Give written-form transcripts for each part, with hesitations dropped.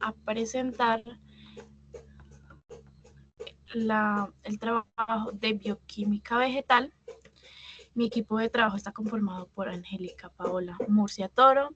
a presentar el trabajo de bioquímica vegetal. Mi equipo de trabajo está conformado por Angélica Paola Murcia Toro,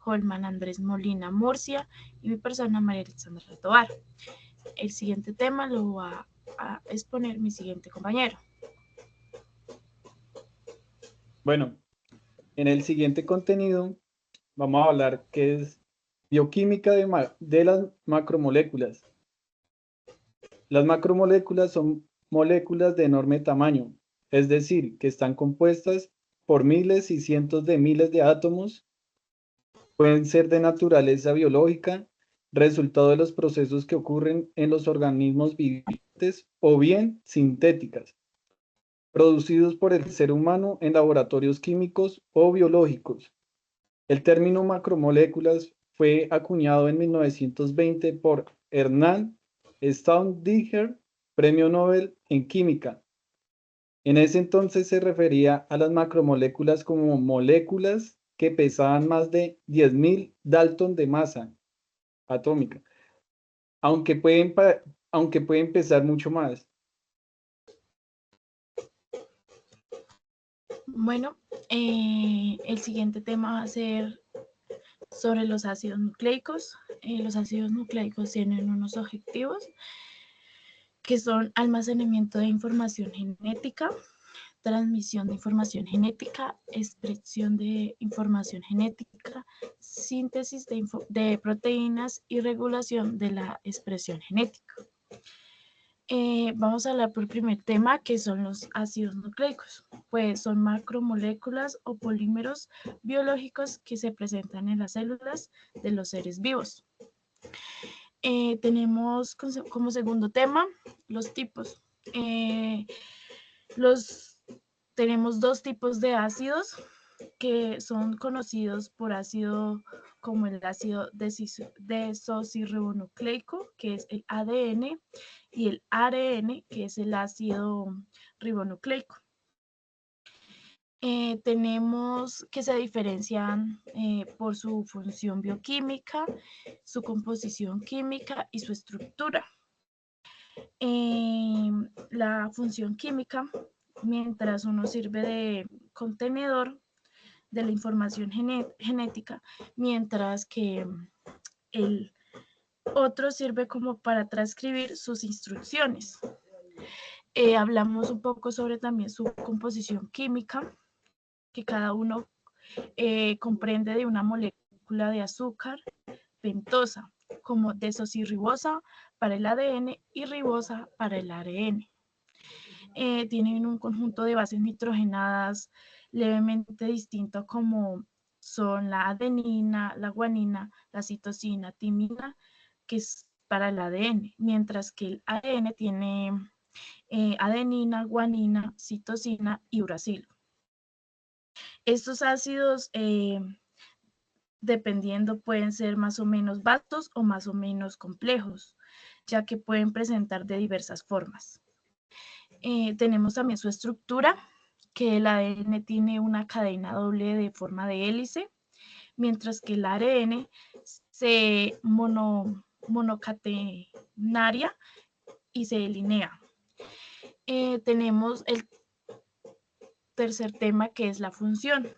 Holman Andrés Molina Murcia y mi persona María Alexandra Tovar. El siguiente tema lo va a exponer mi siguiente compañero. Bueno, en el siguiente contenido vamos a hablar qué es bioquímica de las macromoléculas. Las macromoléculas son moléculas de enorme tamaño, es decir, que están compuestas por miles y cientos de miles de átomos. Pueden ser de naturaleza biológica, resultado de los procesos que ocurren en los organismos vivientes, o bien sintéticas, producidos por el ser humano en laboratorios químicos o biológicos. El término macromoléculas fue acuñado en 1920 por Hernán Staudinger, Premio Nobel en Química. En ese entonces se refería a las macromoléculas como moléculas que pesaban más de 10.000 Dalton de masa atómica, aunque pueden pesar mucho más. Bueno, el siguiente tema va a ser sobre los ácidos nucleicos. Los ácidos nucleicos tienen unos objetivos que son almacenamiento de información genética, transmisión de información genética, expresión de información genética, síntesis de proteínas y regulación de la expresión genética. Vamos a hablar por primer tema, que son los ácidos nucleicos. Pues son macromoléculas o polímeros biológicos que se presentan en las células de los seres vivos. Tenemos como segundo tema los tipos. Tenemos dos tipos de ácidos que son conocidos por ácido como el ácido desoxirribonucleico, que es el ADN, y el ARN, que es el ácido ribonucleico. Tenemos que se diferencian por su función bioquímica, su composición química y su estructura. La función química, mientras uno sirve de contenedor de la información genética, mientras que el otro sirve como para transcribir sus instrucciones. Hablamos un poco sobre también su composición química, que cada uno comprende de una molécula de azúcar pentosa, como desoxirribosa para el ADN y ribosa para el ARN. Tienen un conjunto de bases nitrogenadas levemente distinto, como son la adenina, la guanina, la citosina, timina, que es para el ADN, mientras que el ARN tiene adenina, guanina, citosina y uracilo. Estos ácidos, dependiendo, pueden ser más o menos vastos o más o menos complejos, ya que pueden presentar de diversas formas. Tenemos también su estructura, que el ADN tiene una cadena doble de forma de hélice, mientras que el ARN se monocatenaria y se delinea. Tenemos el tercer tema, que es la función.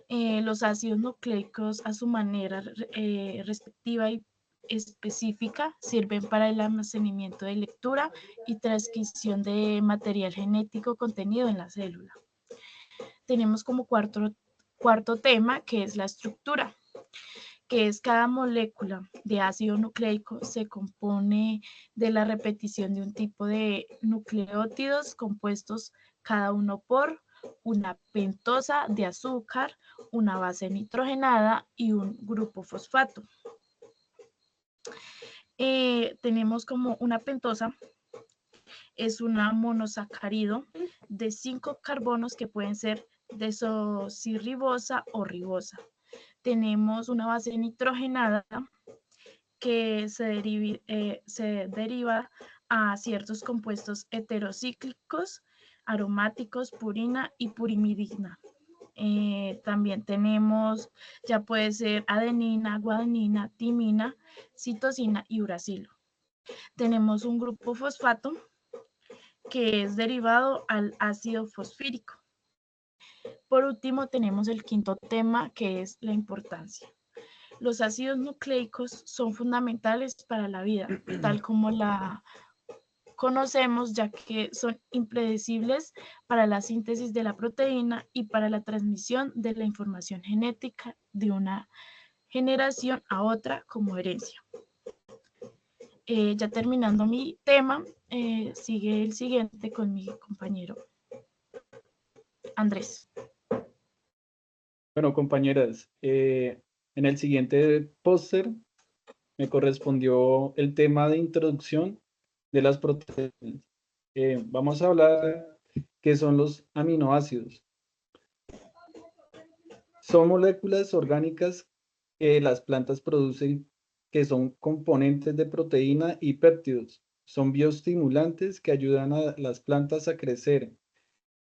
Los ácidos nucleicos, a su manera respectiva y específica, sirven para el almacenamiento de lectura y transcripción de material genético contenido en la célula. Tenemos como cuarto tema, que es la estructura, que es cada molécula de ácido nucleico se compone de la repetición de un tipo de nucleótidos compuestos cada uno por una pentosa de azúcar, una base nitrogenada y un grupo fosfato. Tenemos como una pentosa, es una monosacárido de 5 carbonos que pueden ser desoxirribosa o ribosa. Tenemos una base nitrogenada que se deriva a ciertos compuestos heterocíclicos, aromáticos, purina y purimidina. También tenemos, ya puede ser adenina, guanina, timina, citosina y uracilo. Tenemos un grupo fosfato que es derivado al ácido fosfírico. Por último, tenemos el quinto tema, que es la importancia. Los ácidos nucleicos son fundamentales para la vida, tal como la conocemos, ya que son impredecibles para la síntesis de la proteína y para la transmisión de la información genética de una generación a otra como herencia. Ya terminando mi tema, sigue el siguiente con mi compañero Andrés. Bueno, compañeras, en el siguiente póster me correspondió el tema de introducción de las proteínas. Vamos a hablar qué son los aminoácidos. Son moléculas orgánicas que las plantas producen que son componentes de proteína y péptidos. Son bioestimulantes que ayudan a las plantas a crecer,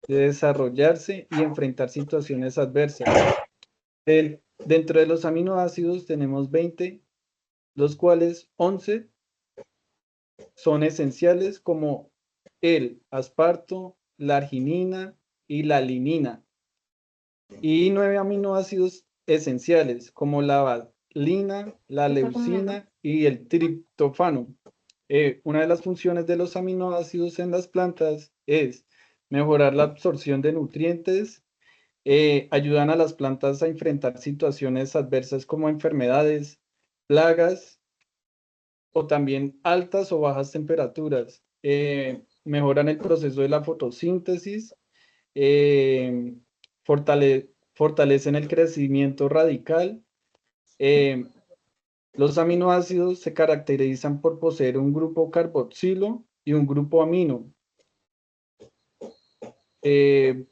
desarrollarse y enfrentar situaciones adversas. Dentro de los aminoácidos tenemos 20, los cuales 11 son esenciales como el asparto, la arginina y la linina. Y 9 aminoácidos esenciales como la valina, la leucina y el triptófano. Una de las funciones de los aminoácidos en las plantas es mejorar la absorción de nutrientes, ayudan a las plantas a enfrentar situaciones adversas como enfermedades, plagas o también altas o bajas temperaturas. Mejoran el proceso de la fotosíntesis, eh, fortalecen el crecimiento radical. Eh, los aminoácidos se caracterizan por poseer un grupo carboxilo y un grupo amino. ¿Qué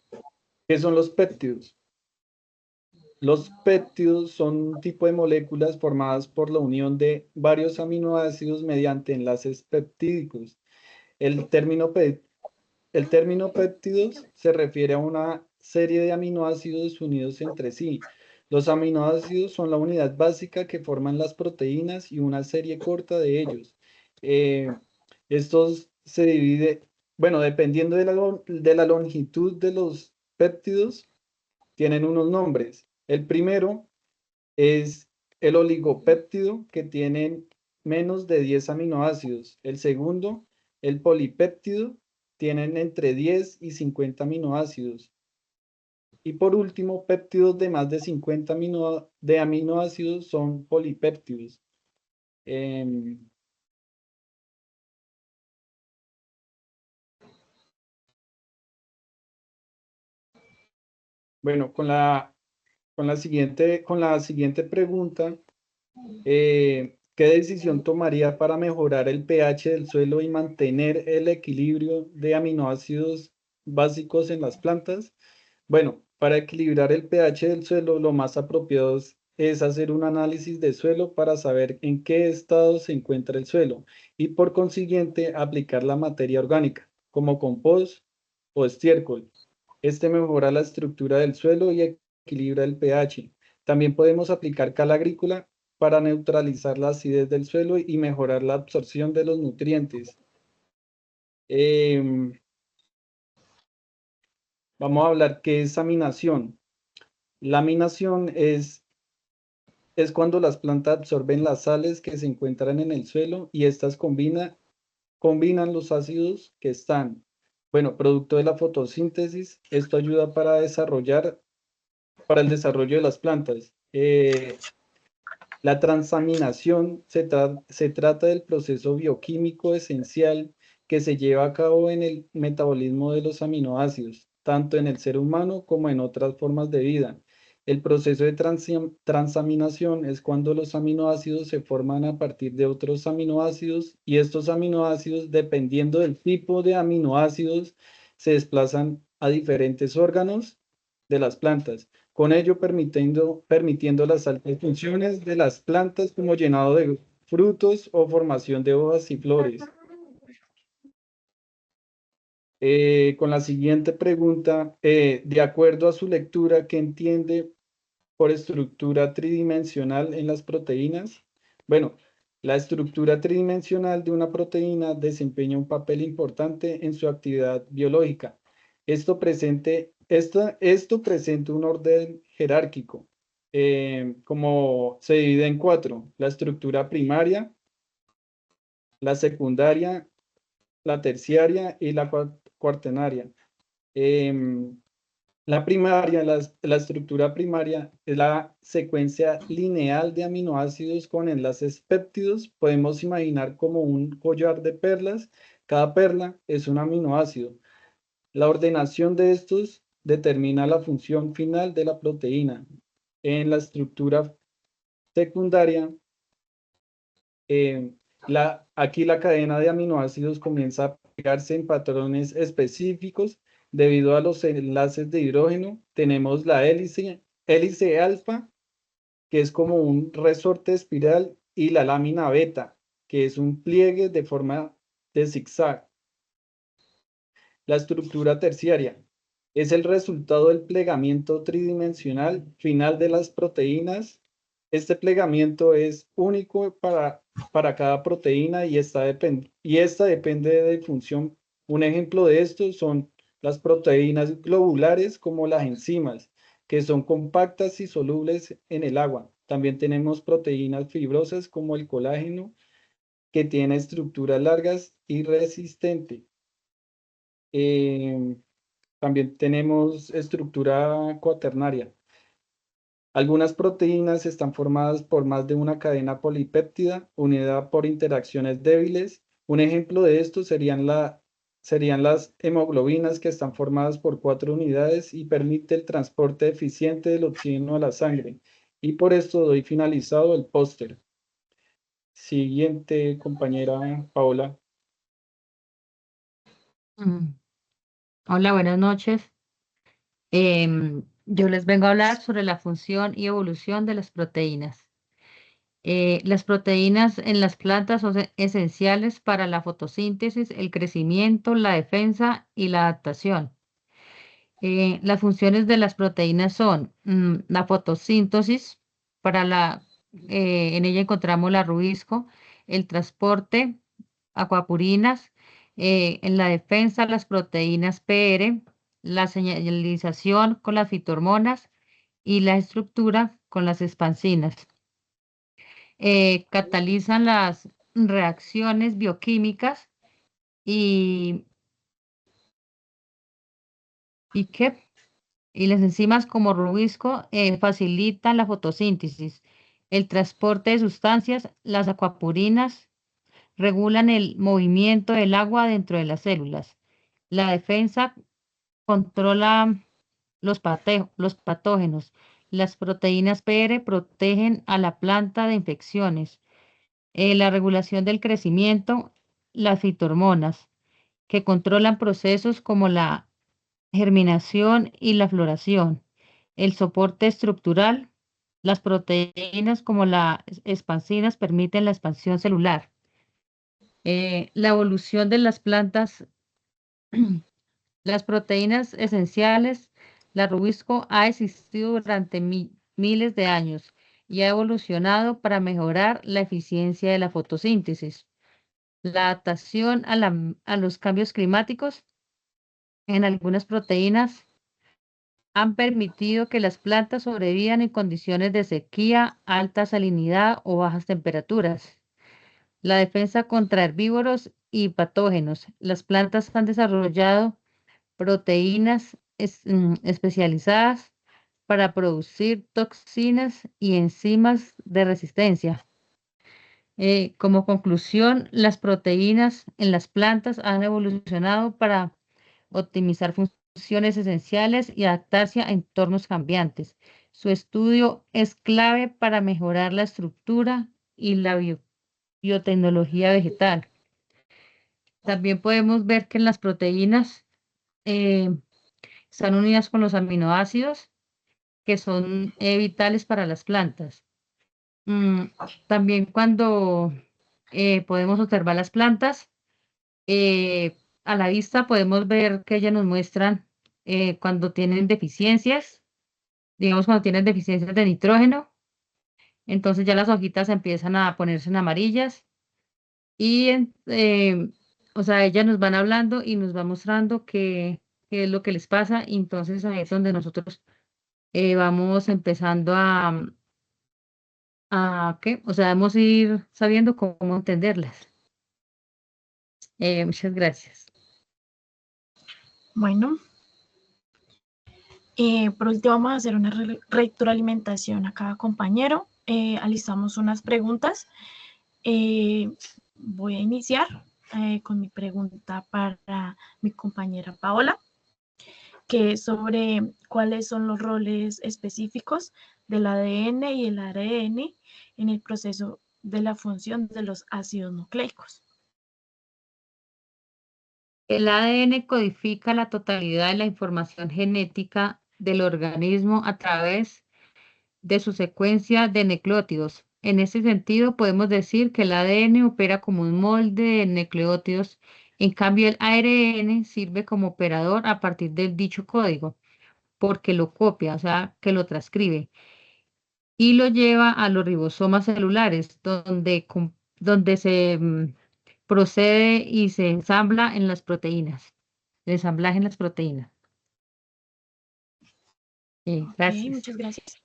son los péptidos? Los péptidos son un tipo de moléculas formadas por la unión de varios aminoácidos mediante enlaces peptídicos. El término péptidos se refiere a una serie de aminoácidos unidos entre sí. Los aminoácidos son la unidad básica que forman las proteínas y una serie corta de ellos. Estos se divide, bueno, dependiendo de la longitud de los péptidos, tienen unos nombres. El primero es el oligopéptido, que tienen menos de 10 aminoácidos. El segundo, el polipéptido, tienen entre 10 y 50 aminoácidos. Y por último, péptidos de más de 50 aminoácidos son polipéptidos. Bueno, con la siguiente pregunta, ¿qué decisión tomaría para mejorar el pH del suelo y mantener el equilibrio de aminoácidos básicos en las plantas? Bueno, para equilibrar el pH del suelo, lo más apropiado es hacer un análisis de suelo para saber en qué estado se encuentra el suelo y por consiguiente aplicar la materia orgánica, como compost o estiércol. Este mejora la estructura del suelo y equilibra el pH. También podemos aplicar cal agrícola para neutralizar la acidez del suelo y mejorar la absorción de los nutrientes. Vamos a hablar qué es aminación. La aminación es cuando las plantas absorben las sales que se encuentran en el suelo y estas combinan los ácidos que están, bueno, producto de la fotosíntesis. Esto ayuda para el desarrollo de las plantas. La transaminación se trata del proceso bioquímico esencial que se lleva a cabo en el metabolismo de los aminoácidos, tanto en el ser humano como en otras formas de vida. El proceso de transaminación es cuando los aminoácidos se forman a partir de otros aminoácidos y estos aminoácidos, dependiendo del tipo de aminoácidos, se desplazan a diferentes órganos de las plantas, con ello permitiendo las altas funciones de las plantas como llenado de frutos o formación de hojas y flores. Con la siguiente pregunta, de acuerdo a su lectura, ¿qué entiende por estructura tridimensional en las proteínas? Bueno, la estructura tridimensional de una proteína desempeña un papel importante en su actividad biológica. Esto presenta un orden jerárquico, como se divide en cuatro: la estructura primaria, la secundaria, la terciaria y la cuaternaria. Em, la estructura primaria es la secuencia lineal de aminoácidos con enlaces péptidos. Podemos imaginar como un collar de perlas. Cada perla es un aminoácido. La ordenación de estos determina la función final de la proteína. En la estructura secundaria, eh, aquí la cadena de aminoácidos comienza a pegarse en patrones específicos debido a los enlaces de hidrógeno. Tenemos la hélice alfa, que es como un resorte espiral, y la lámina beta, que es un pliegue de forma de zigzag. La estructura terciaria es el resultado del plegamiento tridimensional final de las proteínas. Este plegamiento es único para cada proteína y esta depende de función. Un ejemplo de esto son las proteínas globulares, como las enzimas, que son compactas y solubles en el agua. También tenemos proteínas fibrosas como el colágeno, que tiene estructuras largas y resistentes. Eh, También tenemos estructura cuaternaria. Algunas proteínas están formadas por más de una cadena polipéptida unida por interacciones débiles. Un ejemplo de esto serían las hemoglobinas, que están formadas por 4 unidades y permite el transporte eficiente del oxígeno a la sangre. Y por esto doy finalizado el póster. Siguiente, compañera Paola. Mm. Hola, buenas noches. Yo les vengo a hablar sobre la función y evolución de las proteínas. Las proteínas en las plantas son esenciales para la fotosíntesis, el crecimiento, la defensa y la adaptación. Las funciones de las proteínas son la fotosíntesis, en ella encontramos la rubisco, el transporte, acuapurinas, en la defensa las proteínas PR, la señalización con las fitohormonas y la estructura con las expansinas. Catalizan las reacciones bioquímicas y, y ¿qué? Y las enzimas como rubisco facilitan la fotosíntesis, el transporte de sustancias, las acuapurinas regulan el movimiento del agua dentro de las células. La defensa controla los patógenos. Las proteínas PR protegen a la planta de infecciones. La regulación del crecimiento, las fitohormonas, que controlan procesos como la germinación y la floración. El soporte estructural, las proteínas como las expansinas permiten la expansión celular. La evolución de las plantas, las proteínas esenciales, la rubisco ha existido durante miles de años y ha evolucionado para mejorar la eficiencia de la fotosíntesis. La adaptación a los cambios climáticos en algunas proteínas han permitido que las plantas sobrevivan en condiciones de sequía, alta salinidad o bajas temperaturas. La defensa contra herbívoros y patógenos. Las plantas han desarrollado proteínas especializadas para producir toxinas y enzimas de resistencia. Como conclusión, las proteínas en las plantas han evolucionado para optimizar funciones esenciales y adaptarse a entornos cambiantes. Su estudio es clave para mejorar la estructura y la biotecnología vegetal. También podemos ver que en las proteínas eh, están unidas con los aminoácidos que son vitales para las plantas. Mm, También cuando podemos observar las plantas, a la vista podemos ver que ellas nos muestran cuando tienen deficiencias, digamos cuando tienen deficiencias de nitrógeno, entonces ya las hojitas empiezan a ponerse en amarillas y, o sea, ellas nos van hablando y nos van mostrando qué es lo que les pasa, y entonces ahí es donde nosotros vamos empezando ¿qué? O sea, vamos a ir sabiendo cómo entenderlas. Muchas gracias. Bueno, por último vamos a hacer una retroalimentación a cada compañero. Alistamos unas preguntas. Voy a iniciar con mi pregunta para mi compañera Paola, que es sobre cuáles son los roles específicos del ADN y el ARN en el proceso de la función de los ácidos nucleicos. El ADN codifica la totalidad de la información genética del organismo a través de su secuencia de nucleótidos. En ese sentido, podemos decir que el ADN opera como un molde de nucleótidos, en cambio el ARN sirve como operador a partir del dicho código, porque lo copia, o sea, que lo transcribe, y lo lleva a los ribosomas celulares, donde se procede y se ensambla en las proteínas, el ensamblaje en las proteínas. Ok, Gracias. muchas gracias.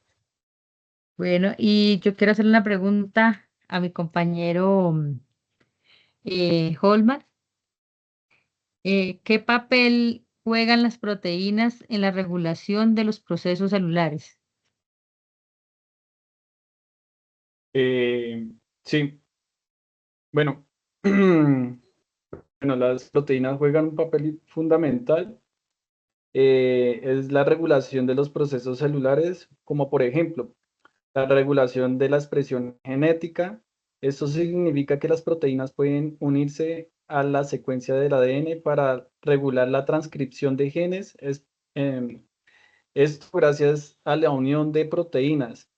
Bueno, y yo quiero hacer una pregunta a mi compañero Holman. ¿Qué papel juegan las proteínas en la regulación de los procesos celulares? Sí, bueno, bueno, las proteínas juegan un papel fundamental. Es la regulación de los procesos celulares, como por ejemplo, la regulación de la expresión genética. Esto significa que las proteínas pueden unirse a la secuencia del ADN para regular la transcripción de genes. Esto gracias a la unión de proteínas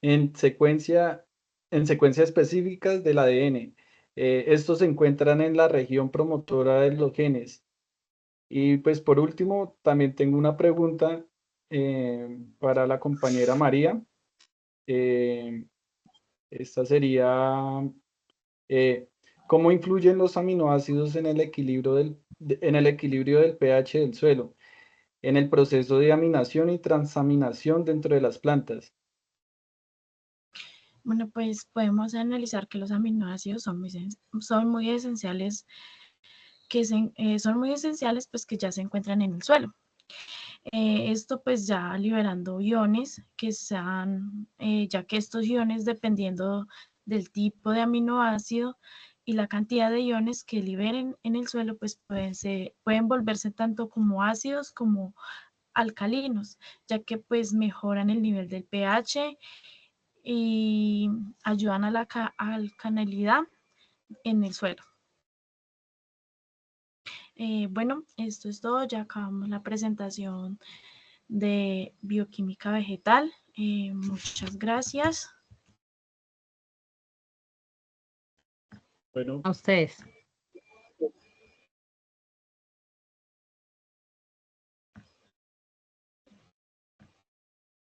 en secuencia, en secuencias específicas del ADN. Estos se encuentran en la región promotora de los genes. Y pues por último, también tengo una pregunta para la compañera María. Eh, Esta sería, eh, ¿cómo influyen los aminoácidos en el equilibrio en el equilibrio del pH del suelo, en el proceso de aminación y transaminación dentro de las plantas? Bueno, pues podemos analizar que los aminoácidos son muy esenciales, son muy esenciales, pues que ya se encuentran en el suelo. Esto pues ya liberando iones ya que estos iones, dependiendo del tipo de aminoácido y la cantidad de iones que liberen en el suelo, pues pueden volverse tanto como ácidos como alcalinos, ya que pues mejoran el nivel del pH y ayudan a la alcalinidad en el suelo. Bueno, esto es todo, ya acabamos la presentación de bioquímica vegetal. Muchas gracias. Bueno. A ustedes.